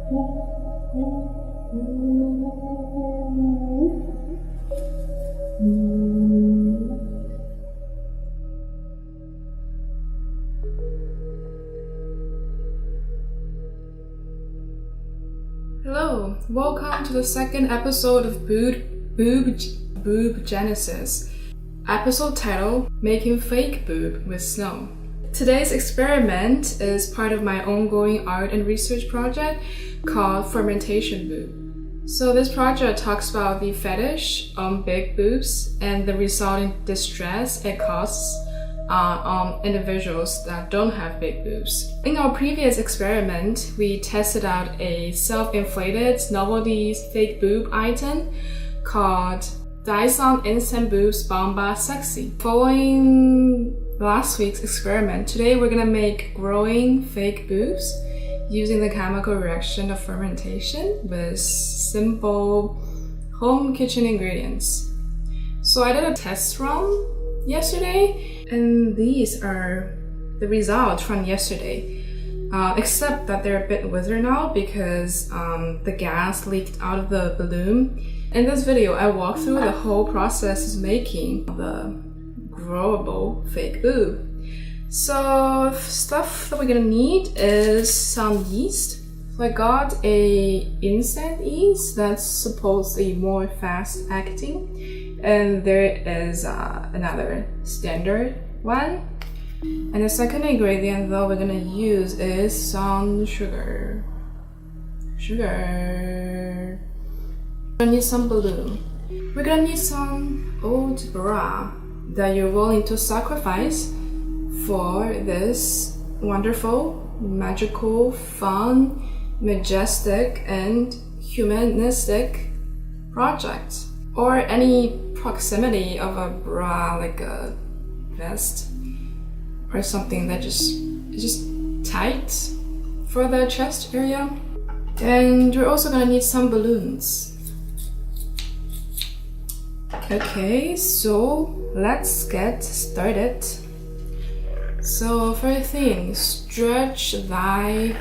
Hello, welcome to the second episode of Boob Genesis. Episode title, Making Fake Boob with Snow. Today's experiment is part of my ongoing art and research project called Fermentation Boobs. So this project talks about the fetish on big boobs and the resulting distress it causes on individuals that don't have big boobs. In our previous experiment, we tested out a self-inflated novelty fake boob item called Dyson Instant Boobs Bomba Sexy. Following last week's experiment, today we're gonna make growing fake boobs using the chemical reaction of fermentation with simple home kitchen ingredients. So I did a test run yesterday, and these are the results from yesterday. Except that they're a bit withered now because the gas leaked out of the balloon. In this video, I walk through the whole process of making the growable fake boob. So stuff that we're gonna need is some yeast. So I got a instant yeast that's supposedly more fast acting, and there is another standard one. And the second ingredient that we're gonna use is some sugar. We're gonna need some balloon. We're gonna need some old bra that you're willing to sacrifice for this wonderful, magical, fun, majestic, and humanistic project. Or any proximity of a bra, like a vest or something that is just tight for the chest area. And we're also gonna need some balloons. Okay, so let's get started. So first thing, stretch thy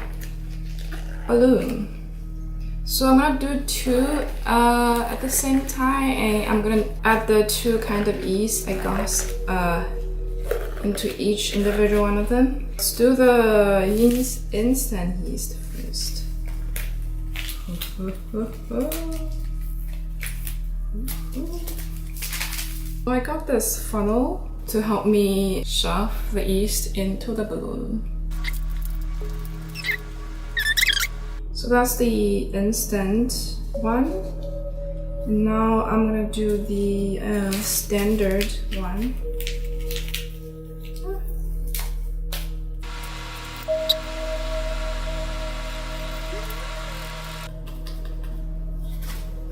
balloon. So I'm gonna do two at the same time, and I'm gonna add the two kind of yeast I got into each individual one of them. Let's do the instant yeast first. I got this funnel to help me shove the yeast into the balloon. So that's the instant one. Now I'm gonna do the standard one.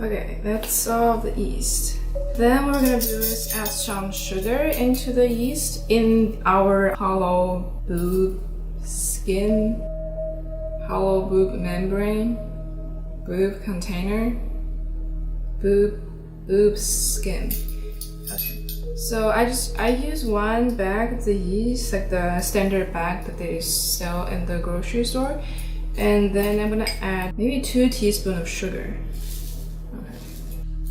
Okay, that's all the yeast. Then what we're gonna do is add some sugar into the yeast in our hollow boob skin, hollow boob membrane, boob container, boob skin. Okay. So I use one bag of the yeast, like the standard bag that they sell in the grocery store, and then I'm gonna add maybe 2 teaspoons of sugar.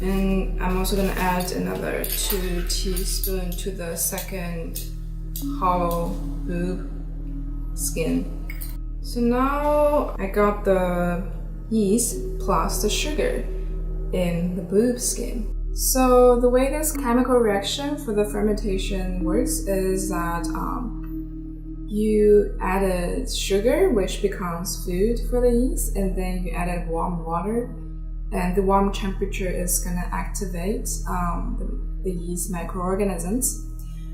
And I'm also gonna add another 2 teaspoons to the second hollow boob skin. So now I got the yeast plus the sugar in the boob skin. So the way this chemical reaction for the fermentation works is that you added sugar, which becomes food for the yeast, and then you added warm water. And the warm temperature is going to activate the yeast microorganisms.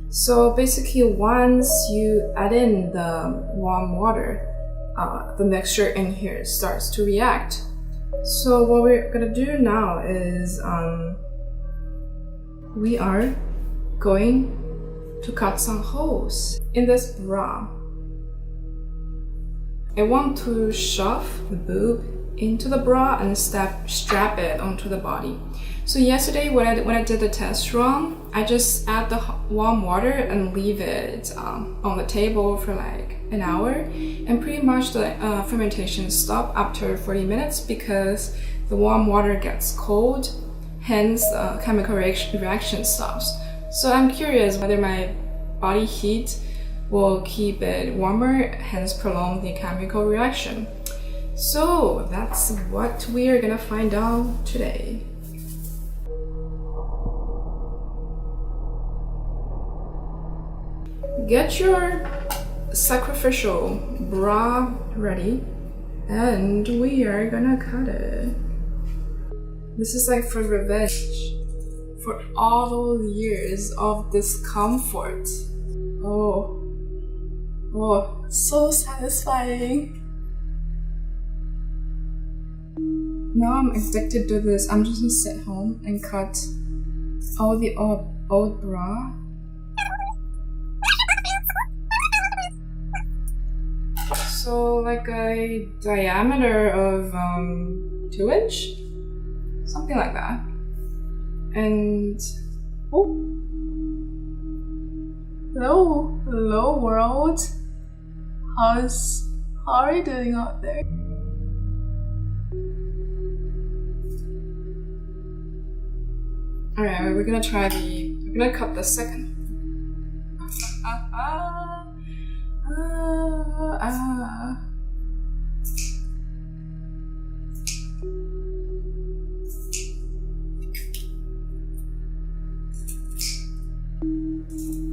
So basically, once you add in the warm water, the mixture in here starts to react. So what we're going to do now is we are going to cut some holes in this bra. I want to shove the boob into the bra and strap it onto the body. So yesterday when I did the test run, I just add the warm water and leave it on the table for like an hour, and pretty much the fermentation stopped after 40 minutes because the warm water gets cold, hence chemical reaction stops. So I'm curious whether my body heat will keep it warmer, hence prolong the chemical reaction. So that's what we are gonna find out today. Get your sacrificial bra ready, and we are gonna cut it. This is like for revenge for all those years of discomfort. Oh, so satisfying. Now I'm addicted to this. I'm just gonna sit home and cut all the old bra. So like a diameter of 2 inch, something like that. And hello world. How are you doing out there? Alright, we're gonna cut the second.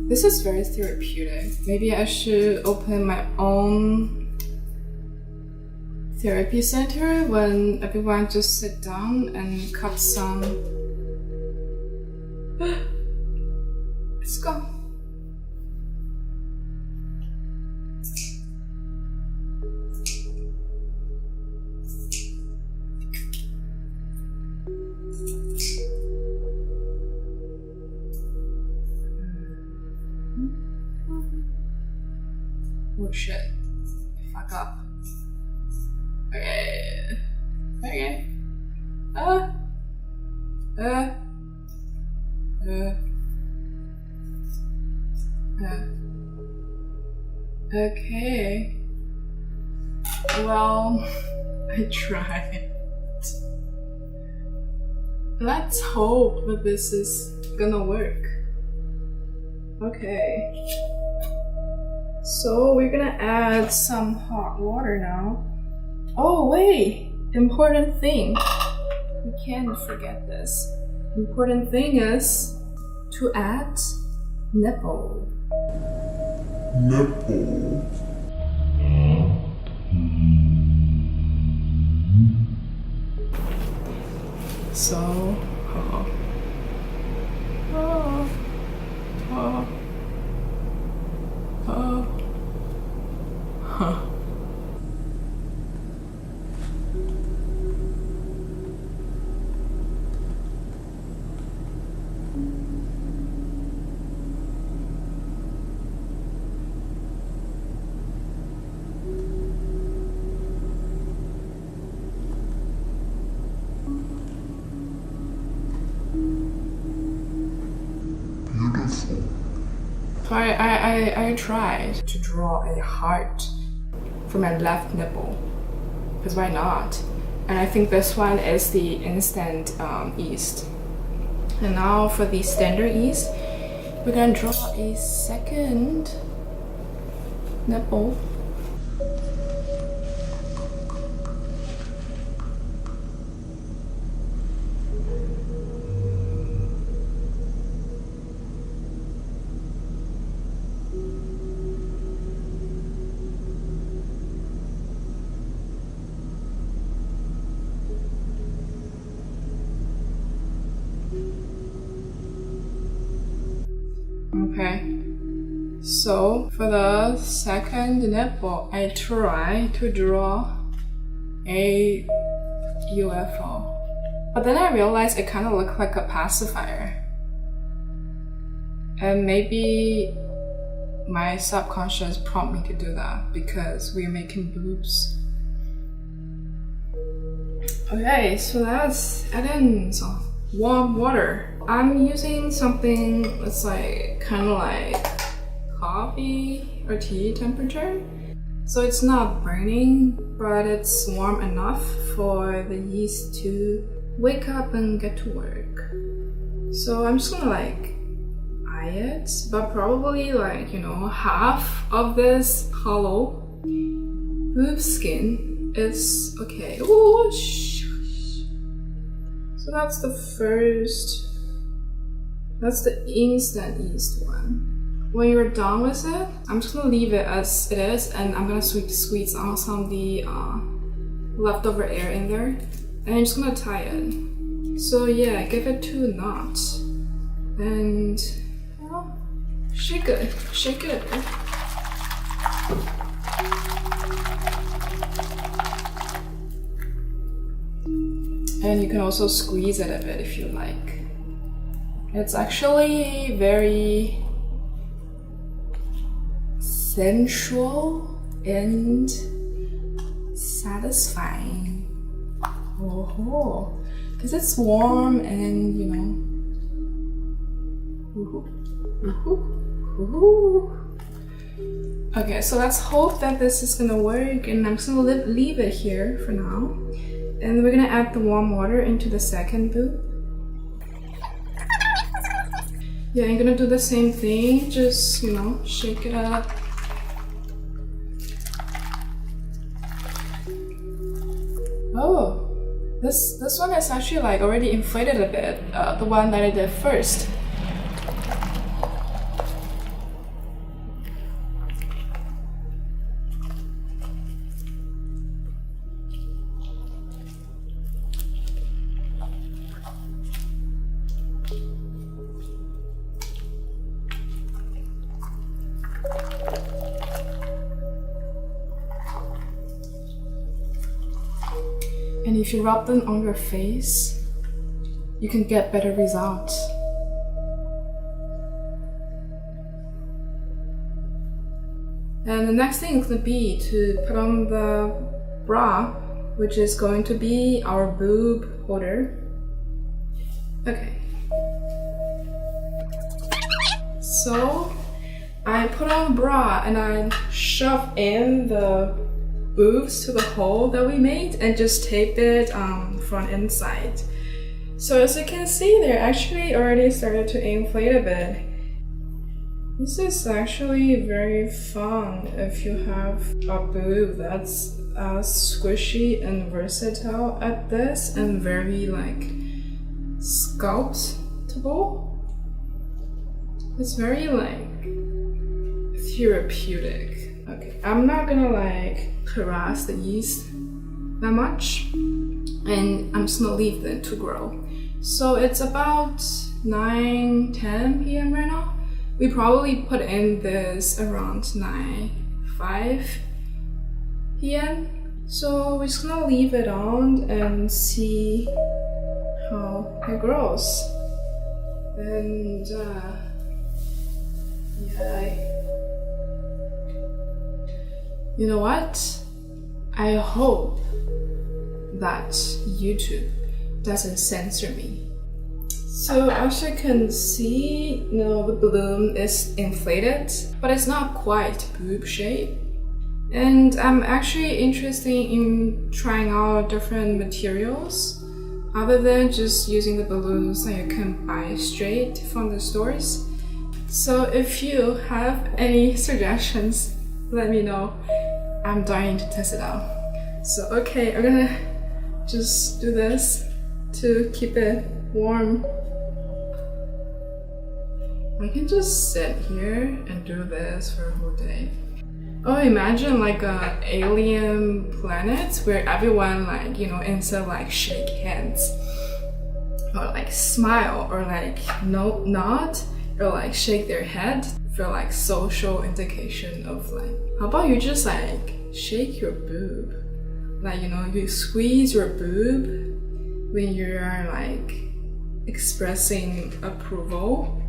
This is very therapeutic. Maybe I should open my own therapy center when everyone just sit down and cut some. Let's go. Oh shit. Fuck up. Okay. Okay. Well, I tried. Let's hope that this is gonna work. Okay. So we're gonna add some hot water now. Oh wait, important thing. We can't forget this. Important thing is to add nipple. So, I tried to draw a heart for my left nipple, because why not? And I think this one is the instant yeast. And now for the standard yeast, we're gonna draw a second nipple. Okay, so for the second nipple, I try to draw a UFO. But then I realized it kind of looked like a pacifier. And maybe my subconscious prompted me to do that because we're making boobs. Okay, so let's add in some warm water. I'm using something that's like kind of like coffee or tea temperature. So it's not burning, but it's warm enough for the yeast to wake up and get to work. So I'm just gonna like eye it, but probably like, you know, half of this hollow boob skin is okay. Ooh, so that's the first, that's the instant yeast one. When you're done with it, I'm just gonna leave it as it is, and I'm gonna squeeze out some of the leftover air in there, and I'm just gonna tie it. So yeah, give it 2 knots, and well, shake it a bit. And you can also squeeze it a bit if you like. It's actually very sensual and satisfying. Oh, because it's warm and, you know. Okay, so let's hope that this is gonna work, and I'm just gonna leave it here for now. And we're gonna add the warm water into the second boob. Yeah, I'm gonna do the same thing, just, you know, shake it up. Oh, this one is actually like already inflated a bit, the one that I did first. And if you rub them on your face, you can get better results. And the next thing is going to be to put on the bra, which is going to be our boob holder. Okay. So I put on the bra and I shove in the boobs to the hole that we made and just tape it front and side. So as you can see, they're actually already started to inflate a bit. This is actually very fun if you have a boob that's squishy and versatile at this and very like sculptable. It's very like therapeutic. Okay, I'm not gonna like harass the yeast that much, and I'm just gonna leave them to grow. So it's about 9-10 p.m. right now. We probably put in this around 9-5 p.m. So we're just gonna leave it on and see how it grows. And yeah, you know what? I hope that YouTube doesn't censor me. So as you can see, you know, the balloon is inflated, but it's not quite boob shape. And I'm actually interested in trying out different materials other than just using the balloons that you can buy straight from the stores. So if you have any suggestions, let me know. I'm dying to test it out. So okay, I'm gonna just do this to keep it warm. I can just sit here and do this for a whole day. Oh, imagine like a alien planet where everyone like, you know, instead of like shake hands or like smile or like nod or like shake their head for like social indication of like, how about you just like shake your boob? Like, you know, you squeeze your boob when you are like expressing approval.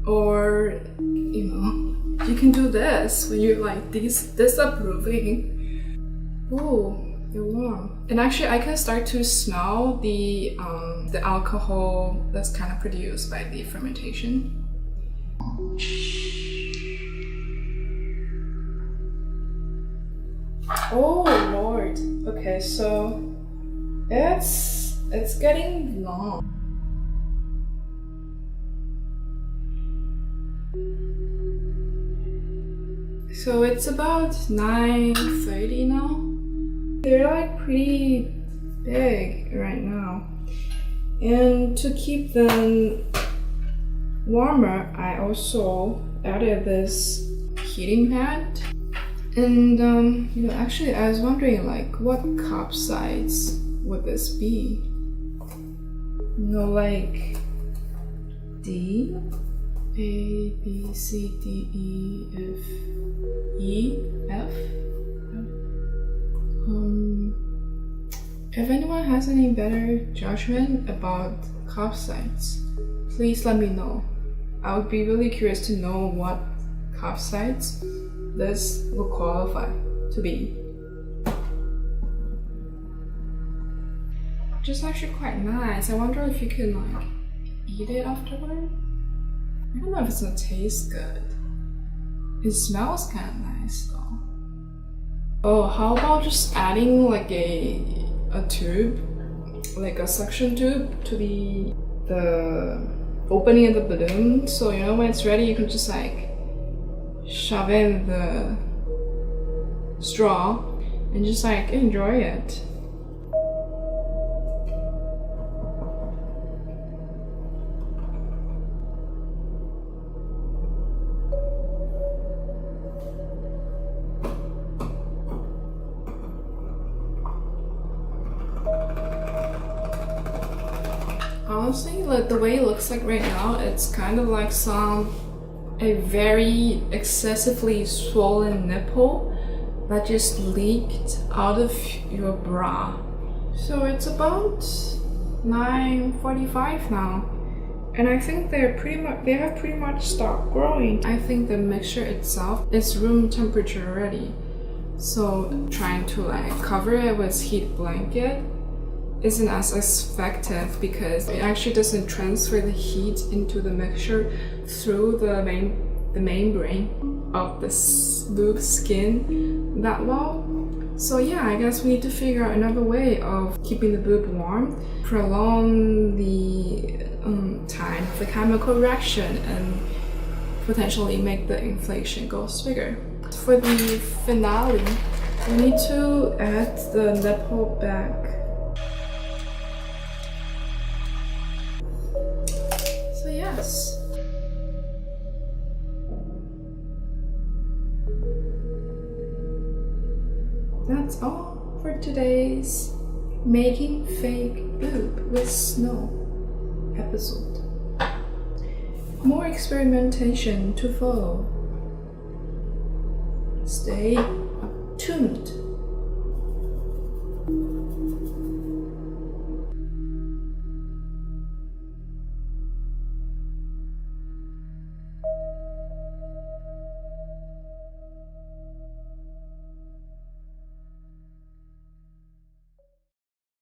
Or, you know, you can do this when you're like disapproving. Ooh, they're warm. And actually I can start to smell the alcohol that's kind of produced by the fermentation. Oh Lord. Okay, so it's getting long. So it's about 9:30 now. They're like pretty big right now. And to keep them warmer, I also added this heating pad. And actually I was wondering like what cup size would this be? Like D, A, B, C, D, E, F. If anyone has any better judgment about cup size, please let me know. I would be really curious to know what cup size this will qualify to be. Just actually quite nice. I wonder if you can like eat it afterward. I don't know if it's gonna taste good. It smells kind of nice though. Oh, how about just adding like a tube, like a suction tube to the opening of the balloon, so you know when it's ready you can just like shove in the straw and just like enjoy it. Honestly, like the way it looks like right now, it's kind of like a very excessively swollen nipple that just leaked out of your bra. So it's about 9:45 now, and I think they have pretty much stopped growing. I think the mixture itself is room temperature already, so trying to like cover it with heat blanket isn't as effective because it actually doesn't transfer the heat into the mixture through the membrane of the boob skin that well. So yeah, I guess we need to figure out another way of keeping the boob warm, prolong the time of the chemical reaction, and potentially make the inflation go bigger. For the finale, we need to add the nipple back. Yes. That's all for today's Making Fake Boob with Snow episode. More experimentation to follow. Stay tuned.